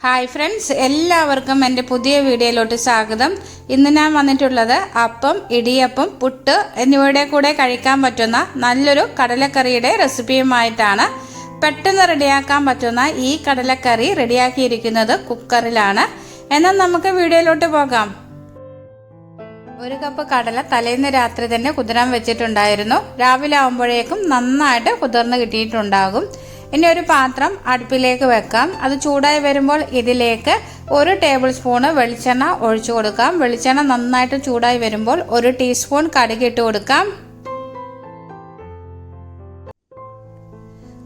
Hi friends, എല്ലാവർക്കും എൻ്റെ പുതിയ വീഡിയോയിലോട്ട് സ്വാഗതം. ഇന്ന് ഞാൻ വന്നിട്ടുള്ളത് അപ്പം, ഇടിയപ്പം, പുട്ട് എന്നിവയുടെ കൂടെ കഴിക്കാൻ പറ്റുന്ന നല്ലൊരു കടലക്കറിയുടെ റെസിപ്പിയുമായിട്ടാണ്. പെട്ടെന്ന് റെഡിയാക്കാൻ പറ്റുന്ന ഈ കടലക്കറി റെഡിയാക്കിയിരിക്കുന്നത് കുക്കറിലാണ്. എന്നാൽ നമുക്ക് വീഡിയോയിലോട്ട് പോകാം. ഒരു കപ്പ് കടല തലേന്ന് രാത്രി തന്നെ കുതിരാൻ വെച്ചിട്ടുണ്ടായിരുന്നു. രാവിലെ ആകുമ്പോഴേക്കും നന്നായിട്ട് കുതിർന്ന് കിട്ടിയിട്ടുണ്ടാകും. ഇനി ഒരു പാത്രം അടുപ്പിലേക്ക് വെക്കാം. അത് ചൂടായി വരുമ്പോൾ ഇതിലേക്ക് 1 ടേബിൾ സ്പൂണ് വെളിച്ചെണ്ണ ഒഴിച്ചു കൊടുക്കാം. വെളിച്ചെണ്ണ നന്നായിട്ട് ചൂടായി വരുമ്പോൾ 1 ടീസ്പൂൺ കടുക് ഇട്ട് കൊടുക്കാം.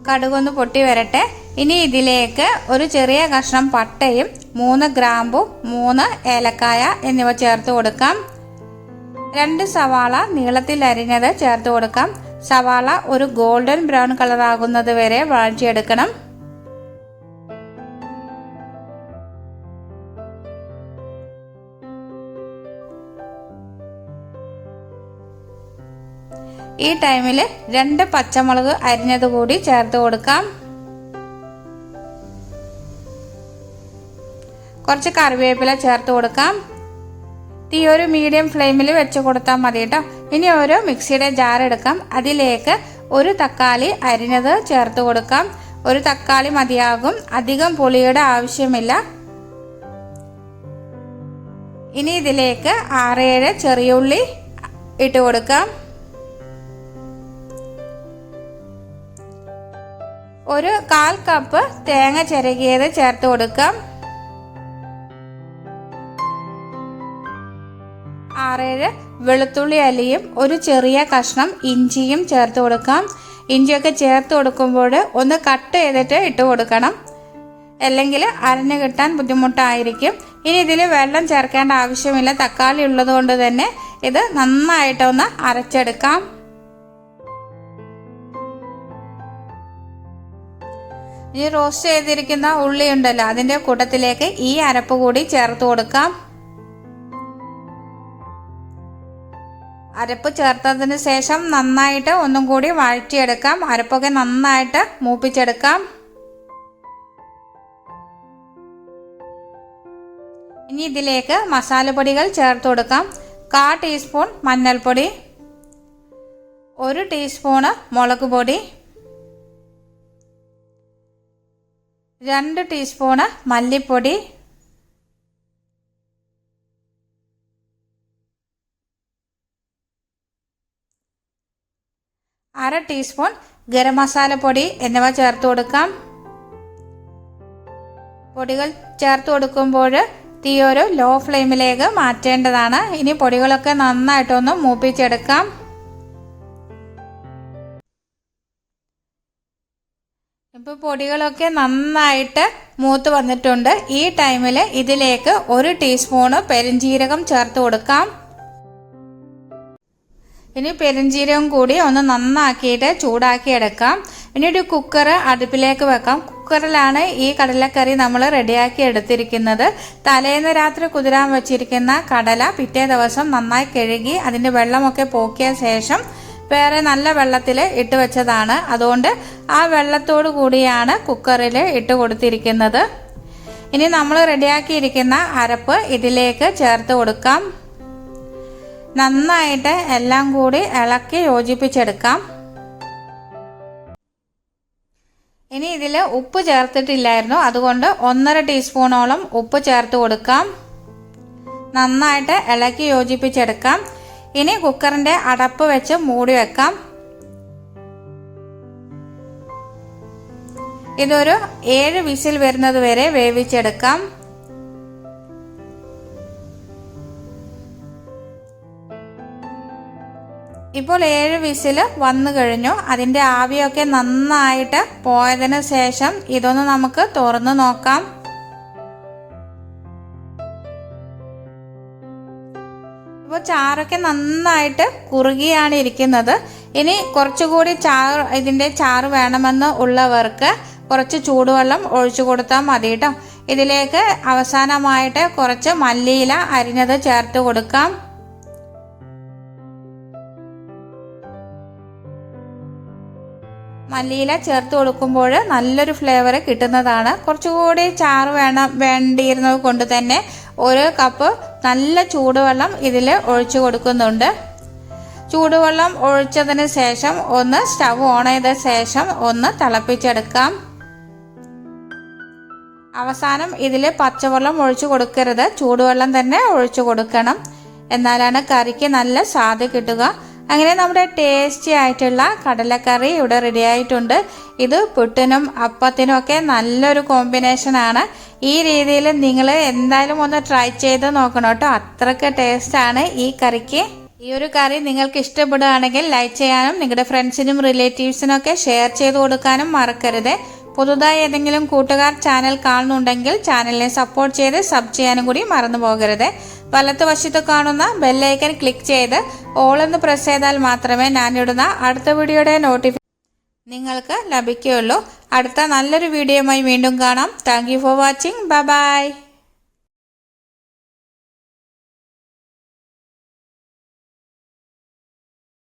കടുകൊന്ന് പൊട്ടി വരട്ടെ. ഇനി ഇതിലേക്ക് ഒരു ചെറിയ കഷ്ണം പട്ടയും 3 ഗ്രാമ്പും 3 ഏലക്കായ എന്നിവ ചേർത്ത് കൊടുക്കാം. 2 സവാള നീളത്തിൽ അരിഞ്ഞത് ചേർത്ത് കൊടുക്കാം. സവാള ഒരു ഗോൾഡൻ ബ്രൗൺ കളർ ആകുന്നത് വരെ വഴറ്റിയെടുക്കണം. ഈ ടൈമിൽ 2 പച്ചമുളക് അരിഞ്ഞത് കൂടി ചേർത്ത് കൊടുക്കാം. കുറച്ച് കറിവേപ്പില ചേർത്ത് കൊടുക്കാം. തീ ഒരു മീഡിയം ഫ്ലെയിമിൽ വെച്ച് കൊടുത്താൽ മതി കേട്ടോ. ഇനി ഒരു മിക്സിയുടെ ജാർ എടുക്കാം. അതിലേക്ക് 1 തക്കാളി അരിഞ്ഞത് ചേർത്ത് കൊടുക്കാം. 1 തക്കാളി മതിയാകും, അധികം പുളിയുടെ ആവശ്യമില്ല. ഇനി ഇതിലേക്ക് 6-7 ചെറിയ ഉള്ളി ഇട്ട് കൊടുക്കാം. 1/4 കപ്പ് തേങ്ങ ചിരകിയത് ചേർത്ത് കൊടുക്കാം. 6-7 വെളുത്തുള്ളി അല്ലിയും 1 ചെറിയ കഷ്ണം ഇഞ്ചിയും ചേർത്ത് കൊടുക്കാം. ഇഞ്ചിയൊക്കെ ചേർത്ത് കൊടുക്കുമ്പോൾ ഒന്ന് കട്ട് ചെയ്തിട്ട് ഇട്ട് കൊടുക്കണം, അല്ലെങ്കിൽ അരഞ്ഞു കിട്ടാൻ ബുദ്ധിമുട്ടായിരിക്കും. ഇനി ഇതിൽ വെള്ളം ചേർക്കേണ്ട ആവശ്യമില്ല. തക്കാളി ഉള്ളത് കൊണ്ട് തന്നെ ഇത് നന്നായിട്ടൊന്ന് അരച്ചെടുക്കാം. ഇനി റോസ്റ്റ് ചെയ്തിരിക്കുന്ന ഉള്ളി ഉണ്ടല്ലോ, അതിൻ്റെ കൂട്ടത്തിലേക്ക് ഈ അരപ്പ് കൂടി ചേർത്ത് കൊടുക്കാം. അരപ്പ് ചേർത്തതിന് ശേഷം നന്നായിട്ട് ഒന്നും കൂടി വഴറ്റിയെടുക്കാം. അരപ്പൊക്കെ നന്നായിട്ട് മൂപ്പിച്ചെടുക്കാം. ഇനി ഇതിലേക്ക് മസാലപ്പൊടികൾ ചേർത്ത് കൊടുക്കാം. 1/4 ടീസ്പൂൺ മഞ്ഞൾപ്പൊടി, 1 ടീസ്പൂണ് മുളക് പൊടി, 2 ടീസ്പൂണ് മല്ലിപ്പൊടി, 1/2 ടീസ്പൂൺ ഗരം മസാലപ്പൊടി എന്നിവ ചേർത്ത് കൊടുക്കാം. പൊടികൾ ചേർത്ത് കൊടുക്കുമ്പോൾ തീ ഒരു ലോ ഫ്ലെയിമിലേക്ക് മാറ്റേണ്ടതാണ്. ഇനി പൊടികളൊക്കെ നന്നായിട്ടൊന്ന് മൂപ്പിച്ചെടുക്കാം. ഇപ്പോൾ പൊടികളൊക്കെ നന്നായിട്ട് മൂത്ത് വന്നിട്ടുണ്ട്. ഈ ടൈമിൽ ഇതിലേക്ക് 1 ടീസ്പൂണ് പെരുംജീരകം ചേർത്ത് കൊടുക്കാം. ഇനി പെരുംജീരകം കൂടി ഒന്ന് നന്നാക്കിയിട്ട് ചൂടാക്കി എടുക്കാം. ഇനി ഒരു കുക്കർ അടുപ്പിലേക്ക് വെക്കാം. കുക്കറിലാണ് ഈ കടലക്കറി നമ്മൾ റെഡിയാക്കി എടുത്തിരിക്കുന്നത്. തലേന്ന് രാത്രി കുതിരാൻ വെച്ചിരിക്കുന്ന കടല പിറ്റേ ദിവസം നന്നായി കഴുകി അതിൻ്റെ വെള്ളമൊക്കെ പോക്കിയ ശേഷം വേറെ നല്ല വെള്ളത്തിൽ ഇട്ട് വെച്ചതാണ്. അതുകൊണ്ട് ആ വെള്ളത്തോടു കൂടിയാണ് കുക്കറിൽ ഇട്ട് കൊടുത്തിരിക്കുന്നത്. ഇനി നമ്മൾ റെഡിയാക്കിയിരിക്കുന്ന അരപ്പ് ഇതിലേക്ക് ചേർത്ത് കൊടുക്കാം. നന്നായിട്ട് എല്ലാം കൂടി ഇളക്കി യോജിപ്പിച്ചെടുക്കാം. ഇനി ഇതിൽ ഉപ്പ് ചേർത്തിട്ടില്ലായിരുന്നു, അതുകൊണ്ട് 1/2 ടീസ്പൂണോളം ഉപ്പ് ചേർത്ത് കൊടുക്കാം. നന്നായിട്ട് ഇളക്കി യോജിപ്പിച്ചെടുക്കാം. ഇനി കുക്കറിൻ്റെ അടപ്പ് വെച്ച് മൂടി വെക്കാം. ഇതൊരു 7 വിസിൽ വരുന്നത് വരെ വേവിച്ചെടുക്കാം. ഇപ്പോൾ 7 വിസിൽ വന്നു കഴിഞ്ഞു. അതിൻ്റെ ആവിയൊക്കെ നന്നായിട്ട് പോയതിന് ശേഷം ഇതൊന്ന് നമുക്ക് തുറന്ന് നോക്കാം. ഇപ്പോൾ ചാറൊക്കെ നന്നായിട്ട് കുറുകിയാണ് ഇരിക്കുന്നത്. ഇനി കുറച്ചുകൂടി ഇതിൻ്റെ ചാറ് വേണമെന്ന് ഉള്ളവർക്ക് കുറച്ച് ചൂടുവെള്ളം ഒഴിച്ചു കൊടുത്താൽ മതി കേട്ടോ. ഇതിലേക്ക് അവസാനമായിട്ട് കുറച്ച് മല്ലിയില അരിഞ്ഞത് ചേർത്ത് കൊടുക്കാം. മല്ലിയില ചേർത്ത് കൊടുക്കുമ്പോൾ നല്ലൊരു ഫ്ലേവർ കിട്ടുന്നതാണ്. കുറച്ചുകൂടി ചാറ് വേണ്ടിയിരുന്നത് കൊണ്ട് തന്നെ 1 കപ്പ് നല്ല ചൂടുവെള്ളം ഇതിൽ ഒഴിച്ചു കൊടുക്കുന്നുണ്ട്. ചൂടുവെള്ളം ഒഴിച്ചതിന് ശേഷം ഒന്ന് സ്റ്റവ് ഓൺ ചെയ്ത ശേഷം ഒന്ന് തിളപ്പിച്ചെടുക്കാം. അവസാനം ഇതിൽ പച്ചവെള്ളം ഒഴിച്ചു കൊടുക്കരുത്, ചൂടുവെള്ളം തന്നെ ഒഴിച്ചു കൊടുക്കണം. എന്നാലാണ് കറിക്ക് നല്ല സ്വാദ് കിട്ടുക. അങ്ങനെ നമ്മുടെ ടേസ്റ്റി ആയിട്ടുള്ള കടലക്കറി ഇവിടെ റെഡി ആയിട്ടുണ്ട്. ഇത് പുട്ടിനും അപ്പത്തിനും ഒക്കെ നല്ലൊരു കോമ്പിനേഷനാണ്. ഈ രീതിയിൽ നിങ്ങൾ എന്തായാലും ഒന്ന് ട്രൈ ചെയ്ത് നോക്കണം കേട്ടോ. അത്രയ്ക്ക് ടേസ്റ്റാണ് ഈ കറിക്ക്. ഈ ഒരു കറി നിങ്ങൾക്ക് ഇഷ്ടപ്പെടുകയാണെങ്കിൽ ലൈക്ക് ചെയ്യാനും നിങ്ങളുടെ ഫ്രണ്ട്സിനും റിലേറ്റീവ്സിനും ഒക്കെ ഷെയർ ചെയ്ത് കൊടുക്കാനും മറക്കരുത്. പുതുതായി ഏതെങ്കിലും കൂട്ടുകാർ ചാനൽ കാണുന്നുണ്ടെങ്കിൽ ചാനലിനെ സപ്പോർട്ട് ചെയ്ത് സബ് ചെയ്യാനും കൂടി മറന്നു പോകരുത്. വലത്തുവശത്ത് കാണുന്ന ബെല്ലൈക്കൻ ക്ലിക്ക് ചെയ്ത് ഓൾ എന്ന് പ്രസ് ചെയ്താൽ മാത്രമേ ഞാനിടുന്ന അടുത്ത വീഡിയോയുടെ നോട്ടിഫിക്കേഷൻ നിങ്ങൾക്ക് ലഭിക്കുകയുള്ളൂ. അടുത്ത നല്ലൊരു വീഡിയോയുമായി വീണ്ടും കാണാം. Thank you for watching. Bye bye.